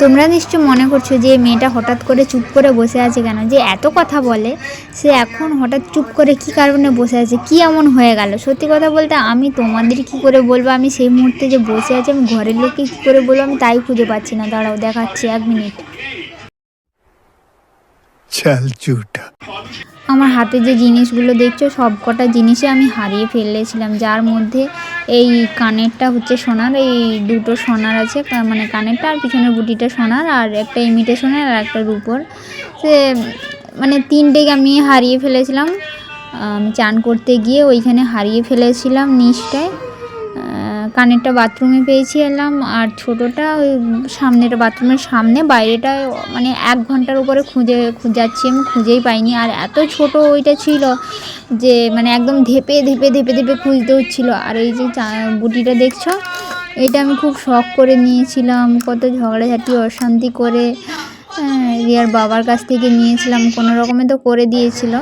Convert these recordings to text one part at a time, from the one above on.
তোমরা নিশ্চয় মনে করছো যে মেয়েটা হঠাৎ করে চুপ করে বসে আছে কেন, যে এত কথা বলে সে এখন হঠাৎ চুপ করে কী কারণে বসে আছে, কী এমন হয়ে গেল। সত্যি কথা বলতে আমি তোমাদের কি করে বলবো, আমি সেই মুহূর্তে যে বসে আছি আমি ঘরের লোককে কী করে বলবো আমি তাই খুঁজে পাচ্ছি না। দাঁড়াও দেখাচ্ছি, 1 মিনিট। चल झूठा। আমার হাতে যে জিনিসগুলো দেখছো সব কটা জিনিসই আমি হারিয়ে ফেলেছিলাম, যার মধ্যে এই কানেরটা হচ্ছে সোনার, এই দুটো সোনার আছে, মানে কানেরটা আর পিছনের বুটিটা সোনার, আর একটা ইমিটেশনের আর একটা রূপোর। সে মানে তিনটেই আমি হারিয়ে ফেলেছিলাম। আমি চান করতে গিয়ে ওইখানে হারিয়ে ফেলেছিলাম নিচটায়। কানেরটা বাথরুমে পেয়েছি এলাম, আর ছোটোটা ওই সামনেটা বাথরুমের সামনে, বাইরেটায় মানে 1 ঘন্টার উপরে যাচ্ছি আমি, খুঁজেই পাইনি। আর এত ছোট ওইটা ছিল যে মানে একদম ধেপে ধেপে ধেপে ধেপে খুঁজতে হচ্ছিলো। আর এই যে বুটিটা দেখছো, এটা আমি খুব শখ করে নিয়েছিলাম, কত ঝগড়াঝাটি অশান্তি করে রিয়ার বাবার কাছ থেকে নিয়েছিলাম, কোনো রকমে তো করে দিয়েছিল।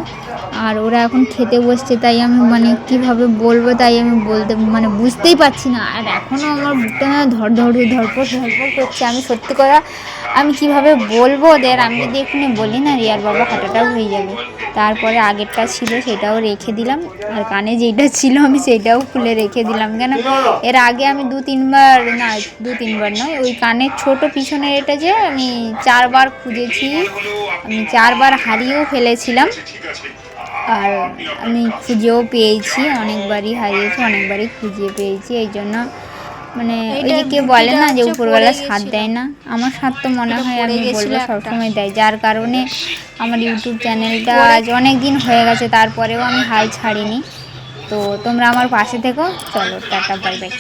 আর ওরা এখন খেতে বসছে, তাই আমি মানে কীভাবে বলবো তাই আমি বলতে মানে বুঝতেই পারছি না। আর এখনও আমার বুকটা না ধরপড় করছে। আমি সত্যি কথা আমি কিভাবে বলবো ওদের, আমি যদি এখানে বলি না রিয়ার বাবা হাঁটাটাও হয়ে যাবে। তারপরে আগেরটা ছিল সেটাও রেখে দিলাম, আর কানে যেইটা ছিল আমি সেইটাও খুলে রেখে দিলাম। কেন এর আগে আমি 2-3 বার, না 2-3 বার নয়, ওই কানের ছোট পিছনের এটা যে আমি 4 বার খুঁজেছি, আমি 4 বার হারিয়েও ফেলেছিলাম। আর আমি খুঁজেও পেয়েছি, অনেকবারই হারিয়েছি, অনেকবারই খুঁজে পেয়েছি। এই জন্য মানে ওই যে কেউ বলে না যে উপরওয়ালা সাথ দেয় না, আমার সাথ তো মনে হয় আমি বলবো সবসময় দেয়। যার কারণে আমার ইউটিউব চ্যানেলটা আজ অনেক দিন হয়ে গেছে, তারপরেও আমি হাল ছাড়িনি। তো তোমরা আমার পাশে থেকো। চলো টাটা, বাই বাই।